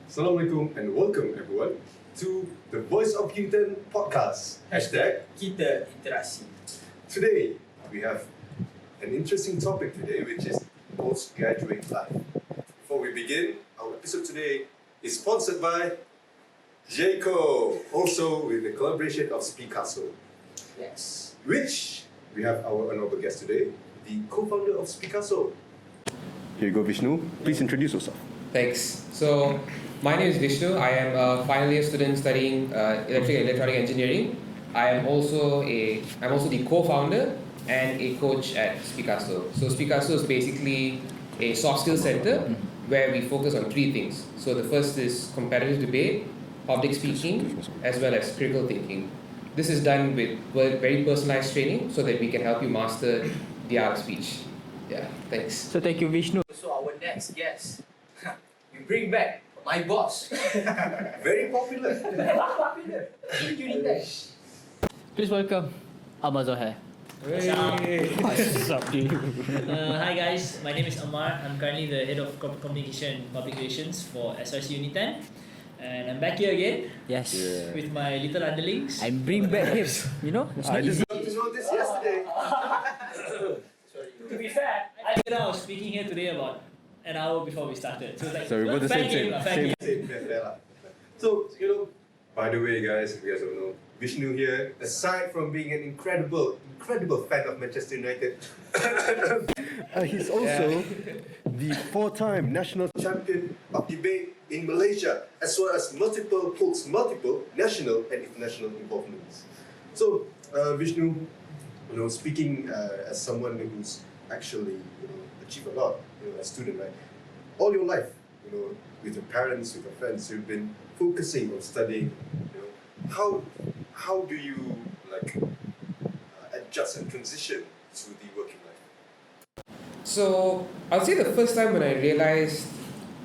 Assalamualaikum and welcome everyone to the Voice of UNITEN podcast. Kita Interaksi. Today we have an interesting topic today, which is postgraduate life. Before we begin, our episode today is sponsored by JCO, also with the collaboration of SPEAKASO. Yes. Which we have our honorable guest today, the co-founder of SPEAKASO. Here you go, Vishnu. Please introduce yourself. Thanks. So, my name is Vishnu. I am a final year student studying electrical and electronic engineering. I'm also the co-founder and a coach at SPEAKASO. So SPEAKASO is basically a soft skills center where we focus on three things. So the first is competitive debate, public speaking, as well as critical thinking. This is done with very personalized training so that we can help you master the art of speech. Yeah, thanks. So thank you, Vishnu. So our next guest, we bring back my boss. Very popular. In UNITEN. Please welcome Amar Zohair. What's up, dude? Hi guys, my name is Amar. I'm currently the head of corporate communication and public relations for SRC UNITEN, and I'm back here again Yes. with my little underlings. I bring back him. You know, it's not I just easy. got to know this yesterday. To be fair, I was speaking here today about an hour before we started. So it's like, So we both the fair same. game, fair game. Fair lah. So, by the way, guys, if you guys don't know, Vishnu here, aside from being an incredible fan of Manchester United, he's also the four-time national champion of debate in Malaysia, as well as multiple national and international involvements. So, Vishnu, speaking as someone who's actually achieved a lot, as a student, right? All your life, with your parents, with your friends, you've been focusing on studying. How do you adjust and transition to the working life? So, I'll say the first time when I realized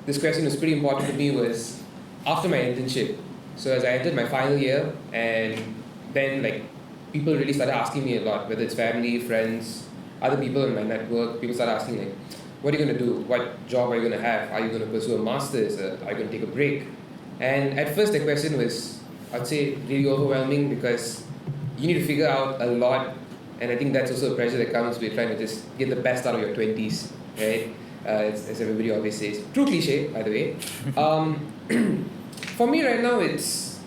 this question was pretty important to me was after my internship. So as I entered my final year, and then people really started asking me a lot, whether it's family, friends, other people in my network. People started asking what are you going to do? What job are you going to have? Are you going to pursue a master's? Are you going to take a break? And at first the question was, I'd say, really overwhelming because you need to figure out a lot, and I think that's also a pressure that comes with trying to just get the best out of your 20s, right? As everybody always says. True cliche, by the way. For me right now, it's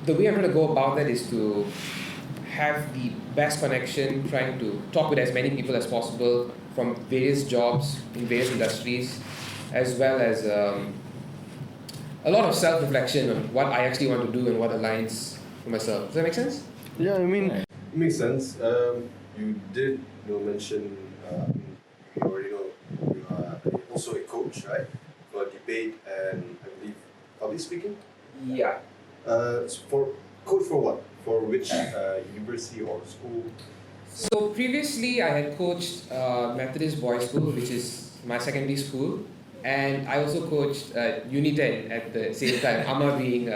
the way I'm trying to go about that is to have the best connection, trying to talk with as many people as possible from various jobs in various industries, as well as a lot of self-reflection on what I actually want to do and what aligns for myself. Does that make sense? Yeah, I mean, it makes sense. You did mention, you already know, you are also a coach, right? For debate and I believe public speaking? Yeah. Coach for what? For which university or school? So previously I had coached Methodist Boys School, which is my secondary school, and I also coached UNITEN at the same time. Amma being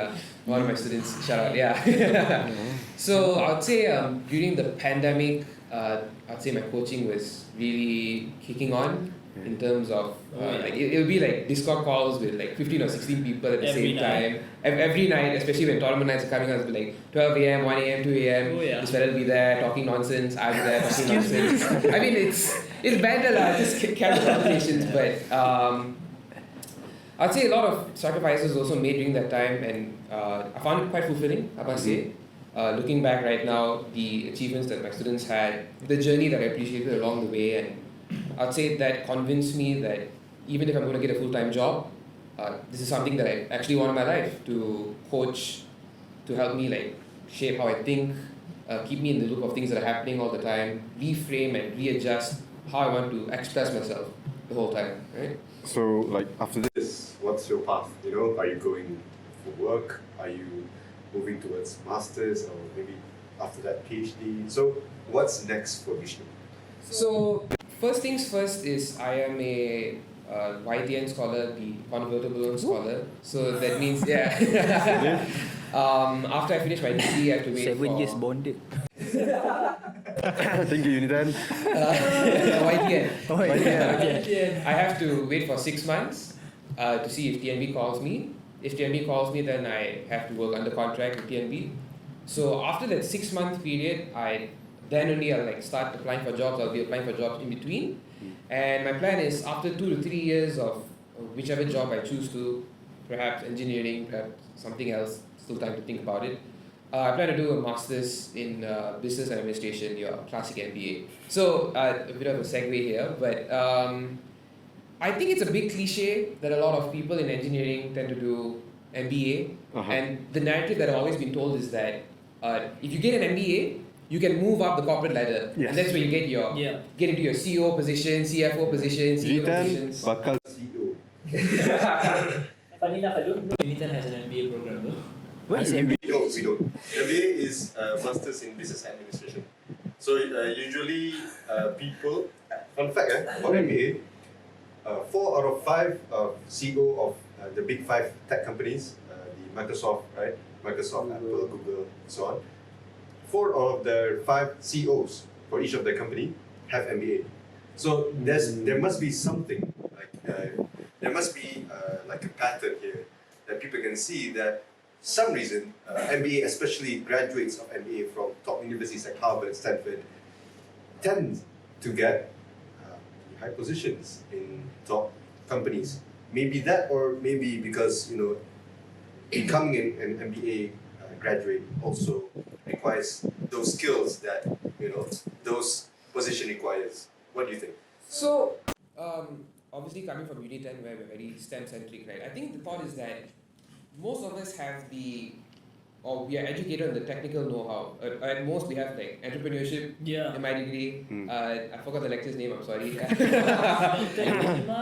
one of my students. Shout out, yeah. So I would say during the pandemic, I'd say my coaching was really kicking on in terms of it'll be Discord calls with 15 or 16 people at the same time. Every night, especially when tournament nights are coming out, it'll be 12 a.m., 1 a.m., 2 a.m. Oh, yeah. This fella will be there talking nonsense, I'll be there talking nonsense. I mean, it's banter lah, just casual conversations, but I'd say a lot of sacrifices also made during that time, and I found it quite fulfilling, I must say. Looking back right now, the achievements that my students had, the journey that I appreciated along the way, and I'd say that convinced me that even if I'm going to get a full-time job, this is something that I actually want in my life, to coach, to help me shape how I think, keep me in the loop of things that are happening all the time, reframe and readjust how I want to express myself the whole time, right? So, after this, what's your path? Are you going for work? Are you moving towards masters, or maybe after that PhD? So, what's next for Vishnu? So, first things first is I am a YTN scholar, the convertible loan scholar. So that means, yeah. After I finish my degree, I have to wait 7 years bonded. Thank you, UNITEN. YTN. Oh, yeah. I have to wait for 6 months to see if TNB calls me. If TNB calls me, then I have to work under contract with TNB. So after that 6-month period, I'll like start applying for jobs. I'll be applying for jobs in between. And my plan is after 2 to 3 years of whichever job I choose to, perhaps engineering, perhaps something else, still time to think about it. I plan to do a master's in business and administration, your classic MBA. So a bit of a segue here, but I think it's a big cliche that a lot of people in engineering tend to do MBA, and the narrative that I've always been told is that if you get an MBA, you can move up the corporate ladder, and that's where you get into your CEO position, CFO position, CEO positions. Bakal CEO. Funny enough, I don't know UNITEN has an MBA program though. What is MBA? We don't. MBA is Masters in Business Administration. So usually people, fun fact about MBA, 4 out of 5 CEO of the big 5 tech companies, the Microsoft, right? Microsoft, Apple, Google, and so on. 4 of the 5 CEOs for each of the company have MBA. So there must be something like there must be like a pattern here that people can see that some reason MBA, especially graduates of MBA from top universities like Harvard, Stanford, tend to get high positions in top companies. Maybe that, or maybe because becoming an MBA graduate also requires those skills that those position requires. What do you think? So, obviously coming from UNITEN where we're very STEM-centric, right? I think the thought is that most of us we are educated on the technical know-how. At most, we have like entrepreneurship in my degree. I forgot the lecturer's name, I'm sorry. Dr.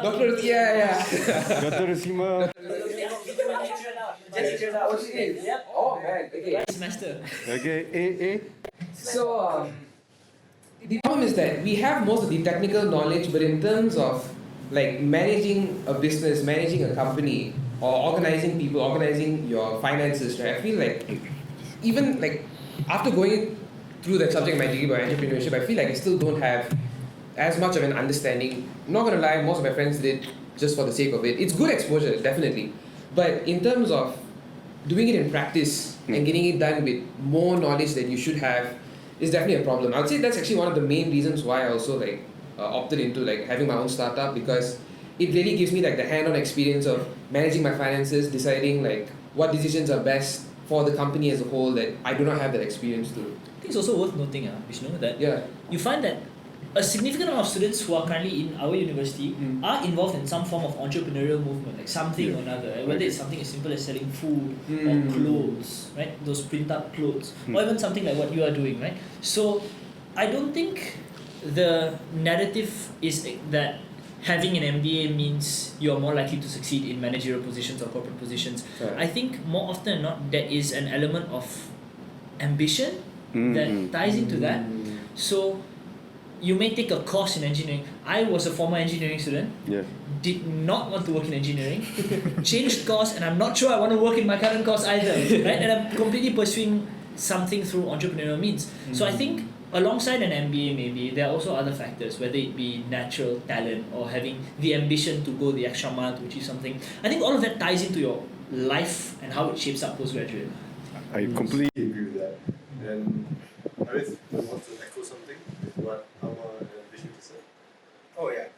Dr. Rasima. What's his name? Yep. Oh man, okay. Semester. Okay, A. So, the problem is that we have most of the technical knowledge, but in terms of like managing a business, managing a company, or organizing people, organizing your finances, right? I feel like even like after going through that subject in my degree about entrepreneurship, I feel like I still don't have as much of an understanding. I'm not gonna lie, most of my friends did just for the sake of it. It's good exposure, definitely. But in terms of doing it in practice and getting it done with more knowledge that you should have is definitely a problem. I would say that's actually one of the main reasons why I also opted into like having my own startup, because it really gives me like the hand-on experience of managing my finances, deciding like what decisions are best for the company as a whole that I do not have that experience to. I think it's also worth noting, Vishnu, that Yeah. you find that a significant amount of students who are currently in our university are involved in some form of entrepreneurial movement, like something or another, whether it's something as simple as selling food or clothes, right? Those print-up clothes, or even something like what you are doing, right? So I don't think the narrative is that having an MBA means you're more likely to succeed in managerial positions or corporate positions. Right. I think more often than not, there is an element of ambition that ties into that. So you may take a course in engineering. I was a former engineering student, did not want to work in engineering, changed course, and I'm not sure I want to work in my current course either, right? And I'm completely pursuing something through entrepreneurial means. So I think alongside an MBA maybe, there are also other factors, whether it be natural talent or having the ambition to go the extra mile to achieve something. I think all of that ties into your life and how it shapes up postgraduate. I completely agree with that. And Arif, you want to echo something with what Amar and Vishnu said? Oh yeah.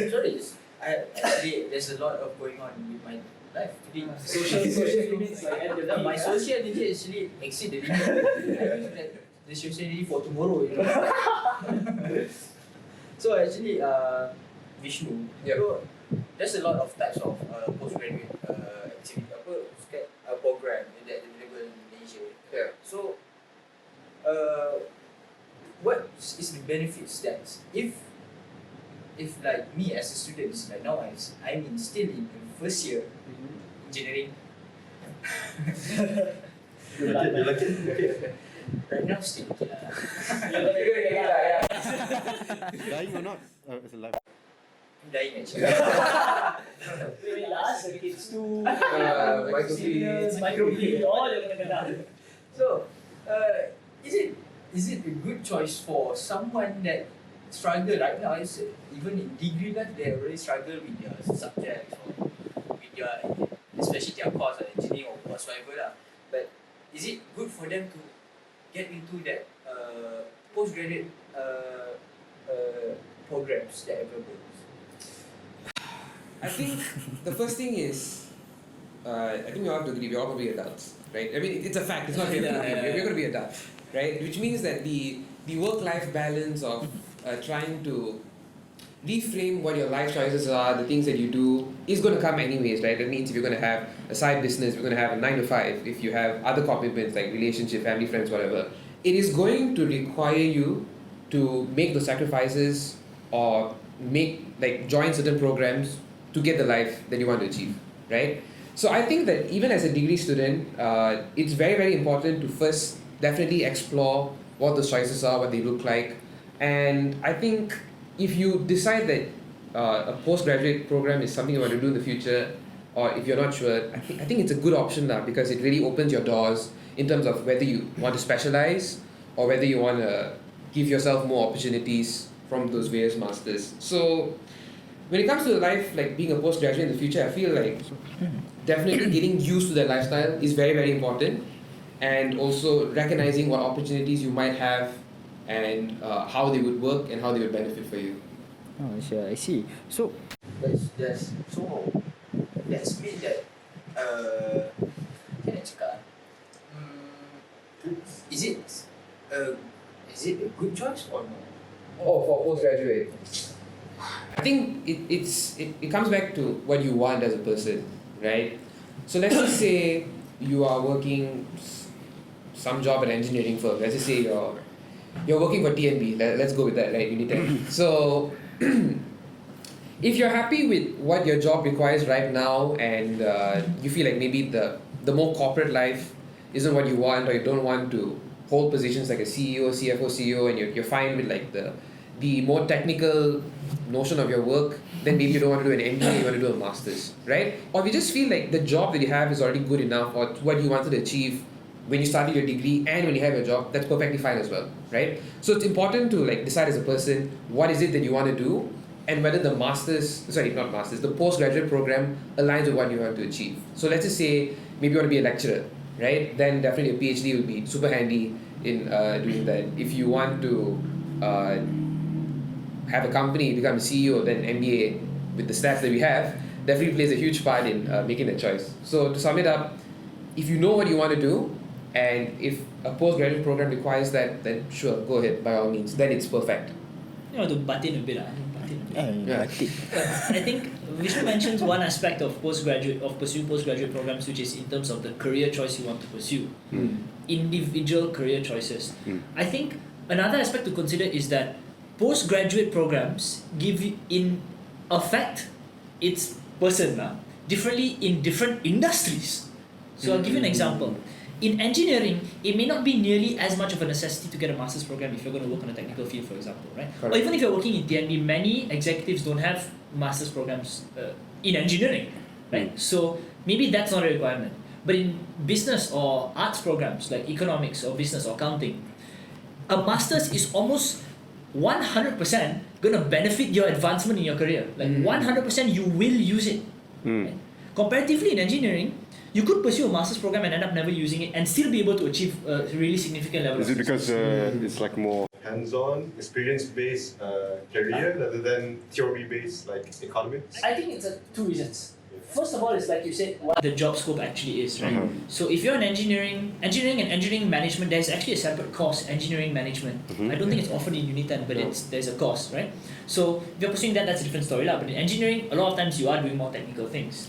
Sorry, actually there's a lot of going on with my life today. Social limits like my social limit actually exceed the limit. I think that the social limit for tomorrow, So actually Vishnu, so there's a lot of types of postgraduate activity program that available in Malaysia. Yeah. So what is the benefits that if like me as a student, like now I'm still in first year engineering. You like it? Right now still okay lah. Dying or not? It's alive. I'm dying actually. Wait, last kids too. Microfilms, all you're gonna get. So is it a good choice for someone that struggle right now. Is even in degree life, they already struggle with their subjects or with their, especially their course or engineering or whatsoever lah. But is it good for them to get into that postgraduate programs that are available? I think the first thing is, I think we all have to agree, we're all going to be adults, right? I mean, it's a fact, it's not we're going to be adults, right? Which means that the work-life balance of trying to reframe what your life choices are, the things that you do, is going to come anyways, right? That means if you're going to have a side business, you're going to have a 9 to 5, if you have other commitments like relationship, family, friends, whatever, it is going to require you to make those sacrifices or join certain programs to get the life that you want to achieve, right? So I think that even as a degree student, it's very, very important to first definitely explore what those choices are, what they look like. And I think if you decide that a postgraduate program is something you want to do in the future, or if you're not sure, I think it's a good option now, because it really opens your doors in terms of whether you want to specialize or whether you want to give yourself more opportunities from those various masters. So when it comes to life, like being a postgraduate in the future, I feel like definitely getting used to that lifestyle is very, very important, and also recognizing what opportunities you might have and how they would work and how they would benefit for you. Oh, sure, I see. So, So that's mean that can I cakap? Is it a good choice or no? Oh, for postgraduate, I think it comes back to what you want as a person, right? So let's just say you are working some job at an engineering firm. Let's just say you're working for TNB. Let's go with that, right? UNITEN. So if you're happy with what your job requires right now, and you feel like maybe the more corporate life isn't what you want, or you don't want to hold positions like a CEO, CFO, CEO, and you're fine with like the more technical notion of your work, then maybe you don't want to do an MBA, you want to do a master's, right? Or if you just feel like the job that you have is already good enough, or what you wanted to achieve when you started your degree and when you have your job, that's perfectly fine as well, right? So it's important to like decide as a person, what is it that you want to do, and whether the the postgraduate program aligns with what you want to achieve. So let's just say maybe you want to be a lecturer, right? Then definitely a PhD would be super handy in doing that. If you want to have a company, become a CEO, then MBA with the stats that we have definitely plays a huge part in making that choice. So to sum it up, if you know what you want to do, and if a postgraduate program requires that, then sure, go ahead, by all means. Then it's perfect. You know, to butt in a bit. Yeah. I think Vishnu mentions one aspect of pursuing postgraduate programs, which is in terms of the career choice you want to pursue. Individual career choices. I think another aspect to consider is that postgraduate programs give you, in effect, it's person differently in different industries. So I'll give you an example. In engineering, it may not be nearly as much of a necessity to get a master's program if you're going to work on a technical field, for example, right? Correct. Or even if you're working in TNB, many executives don't have master's programs in engineering, right? So maybe that's not a requirement. But in business or arts programs like economics or business or accounting, a master's is almost 100% going to benefit your advancement in your career. Like 100% you will use it. Right? Comparatively in engineering, you could pursue a master's program and end up never using it and still be able to achieve a really significant level Is of it because it's like more Hands-on, experience-based career rather than theory-based like economics? I think it's two reasons. First of all, it's like you said, what the job scope actually is, right? So if you're in engineering and engineering management, there's actually a separate course, engineering management. I don't think it's offered in UNITEN, but there's a course, right? So if you're pursuing that, that's a different story. But in engineering, a lot of times you are doing more technical things,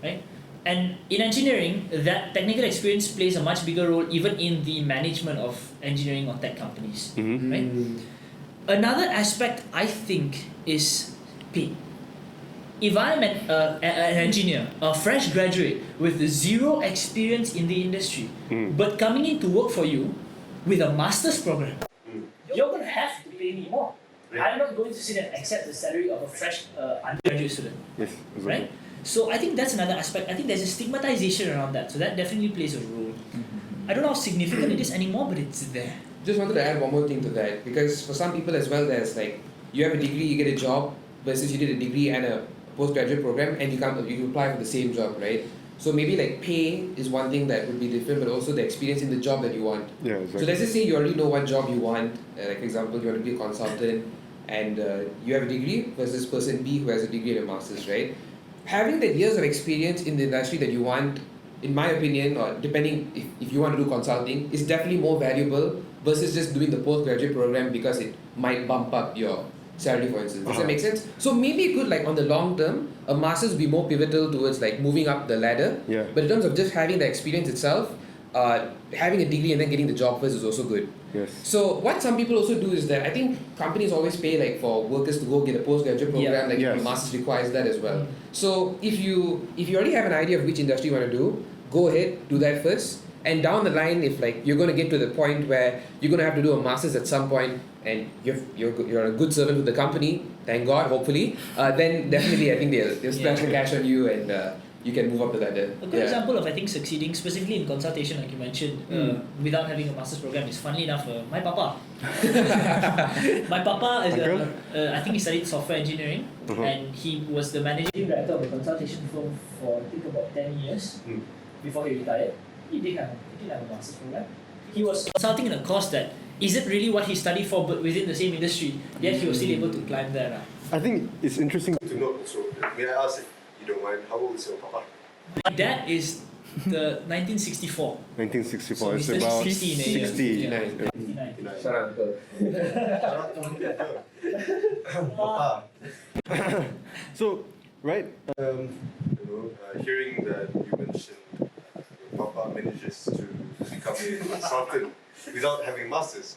right? And in engineering, that technical experience plays a much bigger role even in the management of engineering or tech companies, right? Another aspect I think is pay. If I'm an engineer, a fresh graduate with zero experience in the industry, but coming in to work for you with a master's program, you're going to have to pay me more. I'm not going to sit and accept the salary of a fresh undergraduate student, right? So I think that's another aspect. I think there's a stigmatization around that, so that definitely plays a role. I don't know how significant it is anymore, but it's there. Just wanted to add one more thing to that, because for some people as well, there's like you have a degree, you get a job, versus you did a degree and a postgraduate program, and you apply for the same job, right? So maybe like pay is one thing that would be different, but also the experience in the job that you want. Yeah, exactly. So let's just say you already know what job you want. Like for example, you want to be a consultant, and you have a degree versus person B who has a degree and a master's, right? Having that years of experience in the industry that you want, in my opinion, or depending if you want to do consulting, is definitely more valuable versus just doing the postgraduate program because it might bump up your salary, for instance. Does that make sense? So maybe it could, like on the long term, a master's would be more pivotal towards like moving up the ladder. Yeah. But in terms of just having the experience itself, having a degree and then getting the job first is also good. Yes. So what some people also do is that I think companies always pay like for workers to go get a postgraduate program, like Yes. a master's requires that as well. So if you already have an idea of which industry you want to do, go ahead, do that first. And down the line, if like you're going to get to the point where you're going to have to do a master's at some point, and you're a good servant to the company, thank God, hopefully, then definitely I think they'll splash the cash on you and you can move up the ladder. A good example of I think succeeding, specifically in consultation, like you mentioned, without having a master's program is, funnily enough, my papa. My papa is I think he studied software engineering, and he was the managing director of a consultation firm for I think about 10 years before he retired. He didn't have a master's program. He was consulting in a course that isn't really what he studied for, but within the same industry. Yet he was still able to climb there. I think it's interesting. To note also, may I ask if you don't mind, how old is your papa? My dad is the 1964. 1964. So It's he's about 60 in a year. 60. Yeah. 59. Shout out, uncle. Papa. So, right? Hearing that you mentioned your papa manages to become a consultant without having masters.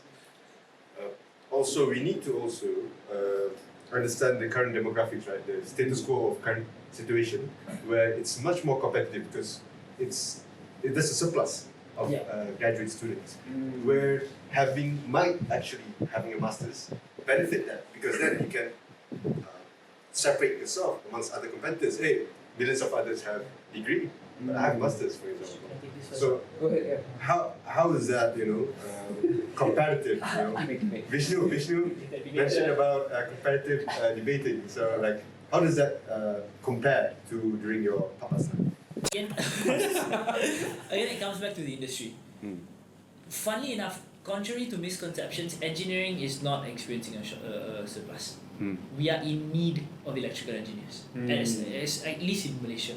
Also, we need to also understand the current demographics, right? The status quo of current situation, where it's much more competitive because there's a surplus of graduate students, where having a master's benefit that, because then you can separate yourself amongst other competitors. Hey, millions of others have degree, but I have masters, for example. So Go ahead, how is that, comparative? Vishnu mentioned about comparative debating. So like, how does that compare to during your papa's time? Again, it comes back to the industry. Funnily enough, contrary to misconceptions, engineering is not experiencing a surplus. We are in need of electrical engineers, at least in Malaysia.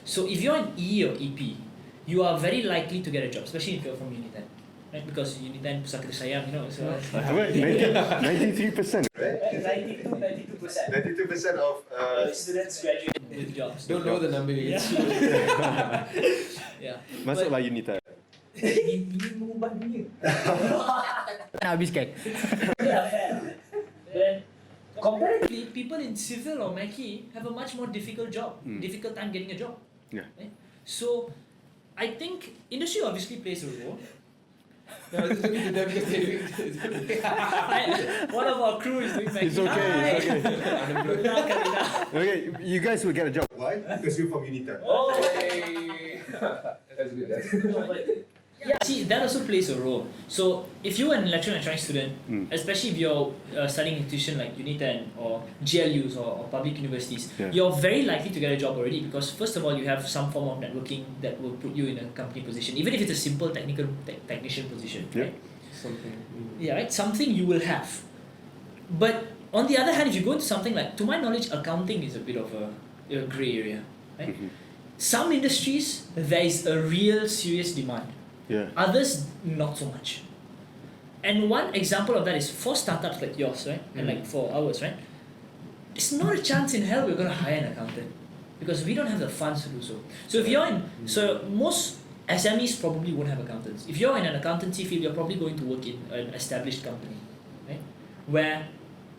So if you're an E or EP, you are very likely to get a job, especially if you're from UNITEN, right? Because UNITEN pusaka sayang, so. 93%. Right? 92% of students graduate with jobs. Don't know the number. Yeah. Masuklah UNITEN. Ini mengubah dunia. Nak habiskan. Then, comparatively, people in civil or mechie have a much more difficult difficult time getting a job. Yeah. Right? So, I think industry obviously plays a role. One of our crew is doing mechie. It's okay, it's okay. Okay, you guys will get a job. why? Because you're from UNITEN. Oh, That's good. no, but yeah, see, that also plays a role. So if you're an electrical and electronics student, especially if you're studying institution like UNITEN or GLUs or public universities, you're very likely to get a job already because first of all, you have some form of networking that will put you in a company position, even if it's a simple technician position, right? Something. Yeah, right. Something you will have. But on the other hand, if you go into something like, to my knowledge, accounting is a bit of a grey area, right? Some industries there is a real serious demand. Yeah. Others, not so much. And one example of that is for startups like yours, right? And like for ours, right? It's not a chance in hell we're going to hire an accountant because we don't have the funds to do so. So if you're in, so most SMEs probably won't have accountants. If you're in an accountancy field, you're probably going to work in an established company, right? Where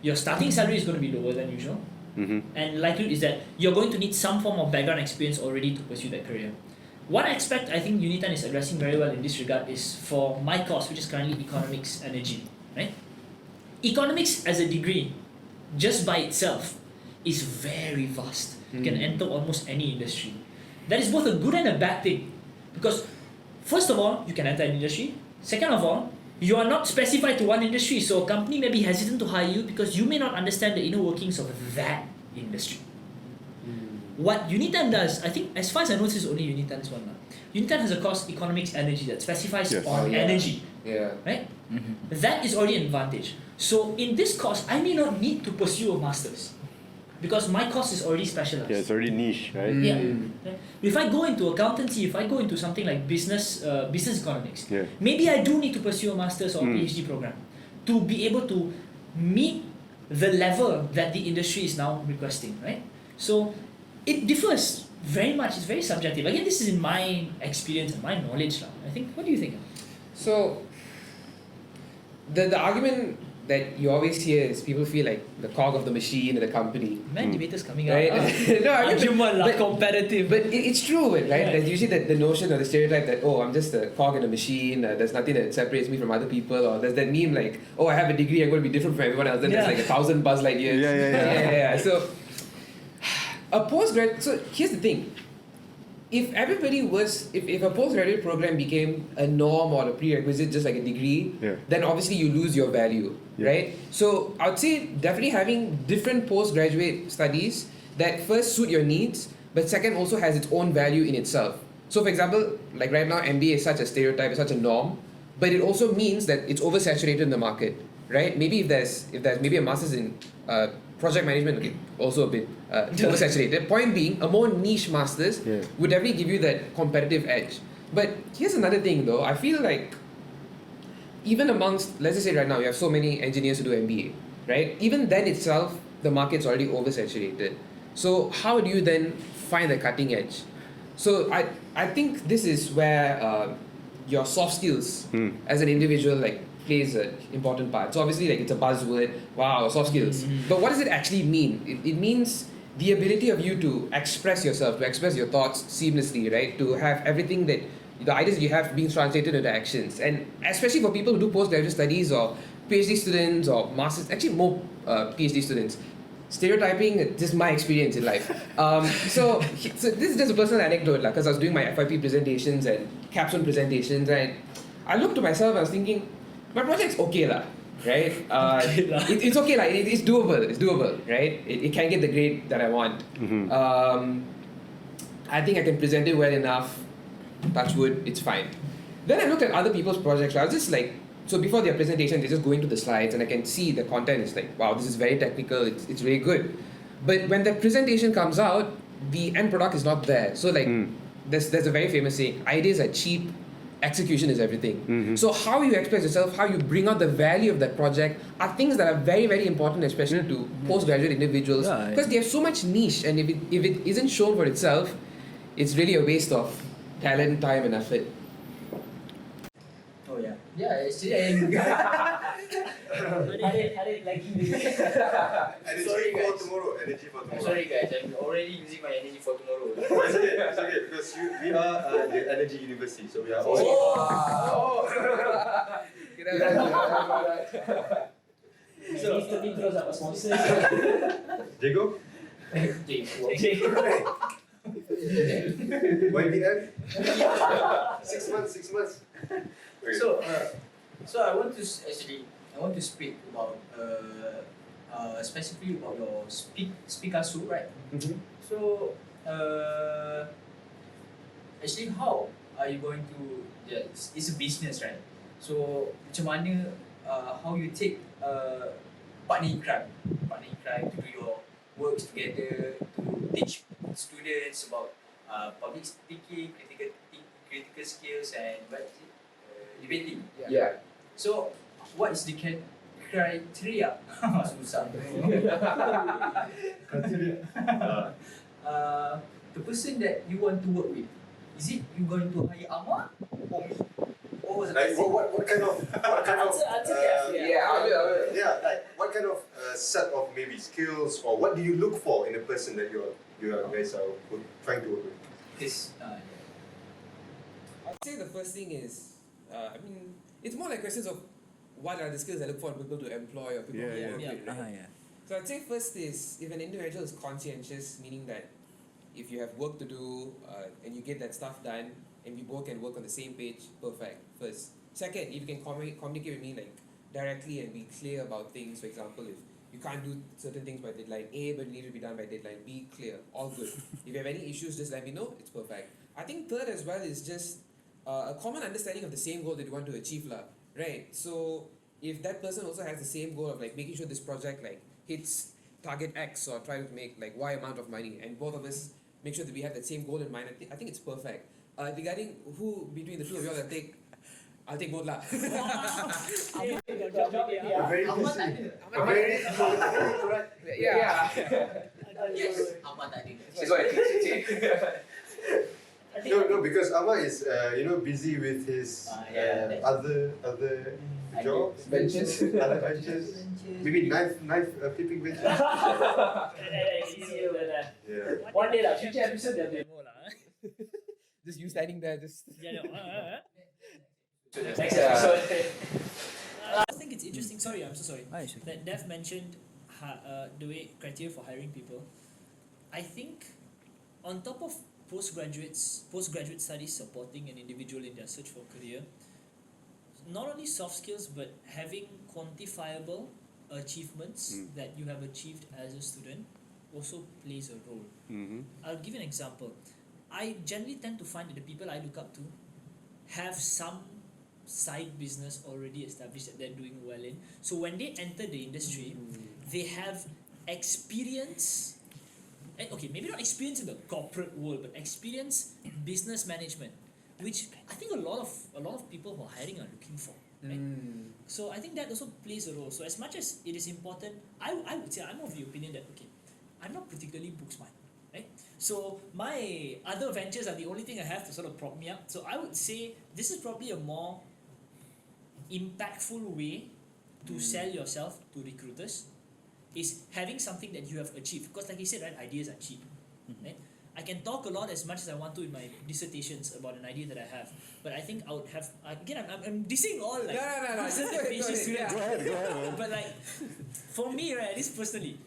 your starting salary is going to be lower than usual. And likelihood is that you're going to need some form of background experience already to pursue that career. One aspect I think UNITEN is addressing very well in this regard is for my course, which is currently Economics Energy, right? Economics as a degree, just by itself, is very vast. You can enter almost any industry. That is both a good and a bad thing. Because first of all, you can enter an industry. Second of all, You are not specified to one industry, so a company may be hesitant to hire you because you may not understand the inner workings of that industry. What UNITEN does, I think, as far as I know, this is only UNITEN's one. UNITEN has a course, economics energy, that specifies Yes. on energy, Yeah. right? That is already an advantage. So in this course, I may not need to pursue a master's because my course is already specialized. Yeah, it's already niche, right? Yeah. Right? If I go into accountancy, if I go into something like business economics, Yeah. maybe I do need to pursue a master's or PhD program to be able to meet the level that the industry is now requesting, right? So it differs very much. It's very subjective. Again, this is in my experience and my knowledge. I think. What do you think? So the argument that you always hear is people feel like the cog of the machine of the company. Man, debaters coming Right? out. No, I mean, Argument lah, but- competitive. But it's true, right? Right. There's usually the notion or the stereotype that, oh, I'm just a cog in a machine, there's nothing that separates me from other people, or there's that meme like, oh, I have a degree, I'm going to be different from everyone else, then there's like 1,000 Buzz Lightyears. Yeah. So, a postgrad, so here's the thing. If everybody was, if a postgraduate program became a norm or a prerequisite, just like a degree, Yeah. then obviously you lose your value, Yeah. right? So I would say definitely having different postgraduate studies that first suit your needs, but second also has its own value in itself. So for example, like right now MBA is such a stereotype, it's such a norm, but it also means that it's oversaturated in the market, right? Maybe if there's maybe a master's in project management, okay, also a bit oversaturated. Point being, a more niche master's would definitely give you that competitive edge. But here's another thing though, I feel like even amongst, let's just say right now, you have so many engineers who do MBA, right? Even then itself, the market's already oversaturated. So how do you then find the cutting edge? So I think this is where your soft skills as an individual like plays an important part. So obviously like it's a buzzword, wow, soft skills. But what does it actually mean? It means the ability of you to express yourself, to express your thoughts seamlessly, right? To have everything that, the ideas you have being translated into actions. And especially for people who do postgraduate studies or PhD students or masters, actually more PhD students, stereotyping, just my experience in life. So this is just a personal anecdote, because I was doing my FYP presentations and capstone presentations, and I looked to myself and I was thinking, my project's okay lah, right? It's okay lah, it's doable, right? It can get the grade that I want. I think I can present it well enough, touch wood, it's fine. Then I looked at other people's projects, I was just like, so before their presentation, they're just going to the slides and I can see the content is like, wow, this is very technical, it's really good. But when the presentation comes out, the end product is not there. So like, there's a very famous saying, ideas are cheap, execution is everything. So how you express yourself, how you bring out the value of that project are things that are very, very important, especially to postgraduate individuals, because they have so much niche, and if it isn't shown for itself, it's really a waste of talent, time and effort. Oh yeah. Yeah, actually Harith liking this. Energy Sorry, for guys. tomorrow. Energy for I'm tomorrow. sorry guys, I'm already using my energy for tomorrow. It's okay, because we are the Energy University, so we are all. So Mr. Intros are sponsors. Diego? YPN? 6 months, 6 months. Okay. So I want to speak about specifically about your SPEAKASO, right? So actually how are you going to, it's a business, right? So macam mana how you take partner in crime to do your works together, to teach students about public speaking, critical skills, and what is it? Debating. Yeah. So what is the criteria? Susah. The person that you want to work with, is it you going to hire Amar or me? Or Like what kind of Answer like what kind of set of maybe skills, or what do you look for in a person that you guys are trying to work with? This I'd say the first thing is, it's more like questions of what are the skills I look for in people to employ or people to work with, right? So I'd say first is, if an individual is conscientious, meaning that if you have work to do and you get that stuff done and we both can work on the same page, perfect, first. Second, if you can communicate with me like directly and be clear about things. For example, if you can't do certain things by deadline A, but it needs to be done by deadline B, clear, all good. If you have any issues, just let me know. It's perfect. I think third as well is just a common understanding of the same goal that you want to achieve, lah. Right? So if that person also has the same goal of like making sure this project like hits target X or trying to make like Y amount of money, and both of us make sure that we have that same goal in mind, I think it's perfect. Regarding who between the two of you all I'll take both lah. Very Ahmad tak interesting. ada. Very correct. Yeah. Yes, Ahmad tak ada. That's what I think. No, because Amma is busy with his other jobs, Ventures. other ventures. Maybe knife flipping ventures. Yeah. One day lah, future episode there'll be more lah. Just you standing there, just. Yeah, no. Next episode. I think it's interesting. Sorry, I'm so sorry. Ah, it's okay. That Dev mentioned the way criteria for hiring people. I think on top of postgraduate studies supporting an individual in their search for career, not only soft skills but having quantifiable achievements that you have achieved as a student also plays a role. I'll give you an example. I generally tend to find that the people I look up to have some side business already established that they're doing well in. So when they enter the industry, they have experience. Okay, maybe not experience in the corporate world, but experience business management, which I think a lot of people who are hiring are looking for. Right? So I think that also plays a role. So as much as it is important, I would say I'm of the opinion that okay, I'm not particularly book smart. Right? So my other ventures are the only thing I have to sort of prop me up. So I would say this is probably a more impactful way to sell yourself to recruiters, is having something that you have achieved. Because like you said, right, ideas are cheap. Right? I can talk a lot as much as I want to in my dissertations about an idea that I have, but I think I would have again I'm dissing all like No. students. Go ahead, man. But like for me, right, at least personally,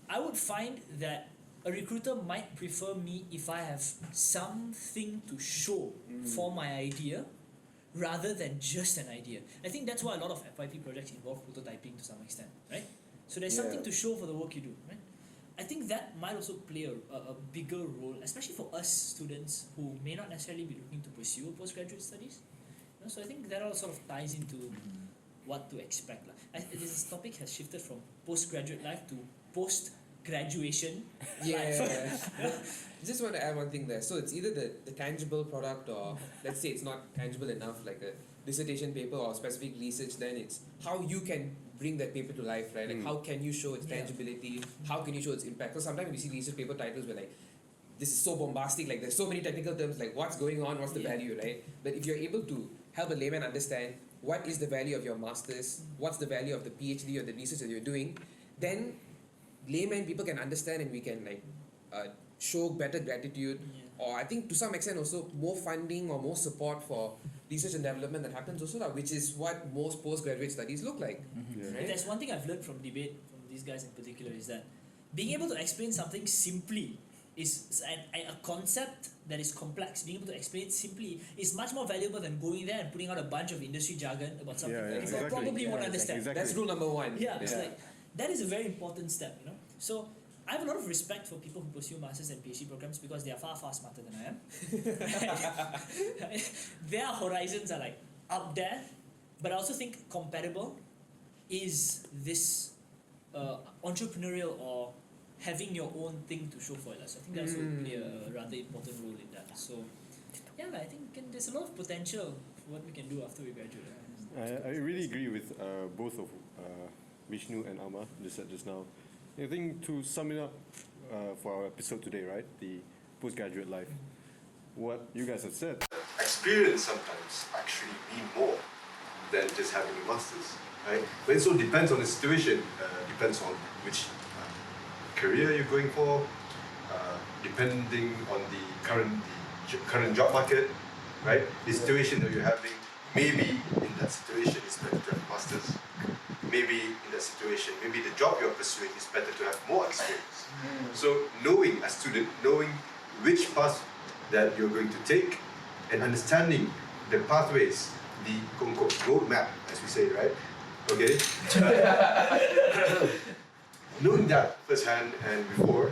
I would find that a recruiter might prefer me if I have something to show for my idea rather than just an idea. I think that's why a lot of FYP projects involve prototyping to some extent, right? So there's something to show for the work you do, right? I think that might also play a bigger role, especially for us students who may not necessarily be looking to pursue postgraduate studies. You know, so I think that all sort of ties into what to expect. This topic has shifted from postgraduate life to post-graduation life. Just want to add one thing there. So it's either the tangible product, or let's say it's not tangible enough, like a dissertation paper or specific research, then it's how you can bring that paper to life, right? Like how can you show its tangibility, how can you show its impact? Because sometimes we see research paper titles where like, this is so bombastic, like there's so many technical terms, like what's going on, what's the value, right? But if you're able to help a layman understand what is the value of your master's, what's the value of the PhD or the research that you're doing, then layman people can understand, and we can like show better gratitude, or I think to some extent also more funding or more support for research and development that happens also, which is what most postgraduate studies look like. Right? There's one thing I've learned from debate from these guys in particular, is that being able to explain something simply is a concept that is complex. Being able to explain it simply is much more valuable than going there and putting out a bunch of industry jargon about something that people probably won't understand. Exactly. That's rule number one. It's like that is a very important step, you know. So I have a lot of respect for people who pursue masters and PhD programs because they are far smarter than I am. Their horizons are like up there, but I also think compatible is this entrepreneurial or having your own thing to show for it. So I think that also play a rather important role in that. So yeah, I think there's a lot of potential for what we can do after we graduate. I really agree with both of Vishnu and Amma just now. I think to sum it up for our episode today, right, the postgraduate life, what you guys have said. Experience sometimes actually mean more than just having a master's, right? But it also depends on the situation, depends on which career you're going for, depending on the current job market, right? The situation that you're having, maybe in that situation it's better to have a master's. Maybe in that situation, maybe the job you're pursuing is better to have more experience. So knowing a student, knowing which path that you're going to take and understanding the pathways the roadmap, as we say, right? Okay. Knowing that firsthand and before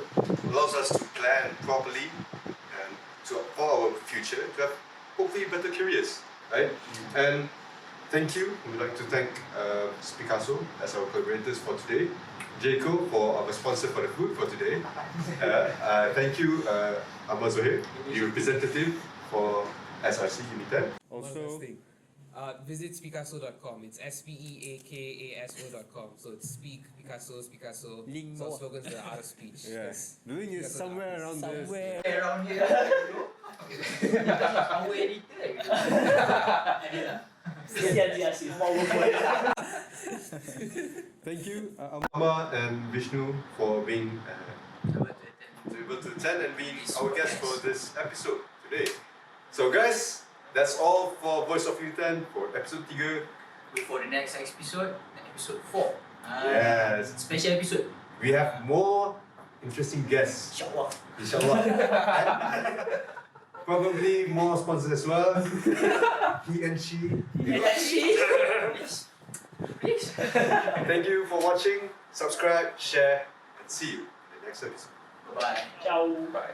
allows us to plan properly and for our future to have hopefully better careers, right? And thank you. We'd like to thank SPEAKASO as our collaborators for today. Jaco for our sponsor for the food for today. Thank you, Ahmad Zohair, the representative for SRC UNITEN. Also, Visit speakaso.com. It's SPEAKASO.com. So it's speak Picasso. Link So more. slogans that are out of speech. yes, the link is somewhere around there. Somewhere. Around here, you know. Power editor. Thank you, Amma and Vishnu for being able to attend and being our guest for this episode today. So guys, that's all for Voice of UNITEN for episode 3. Wait for the next episode, episode 4. Yes. Special episode. We have more interesting guests, InsyaAllah. inshallah. Probably more sponsors as well. He and she. Please. Please. Thank you for watching. Subscribe, share, and see you in the next episode. Bye. Ciao. Bye.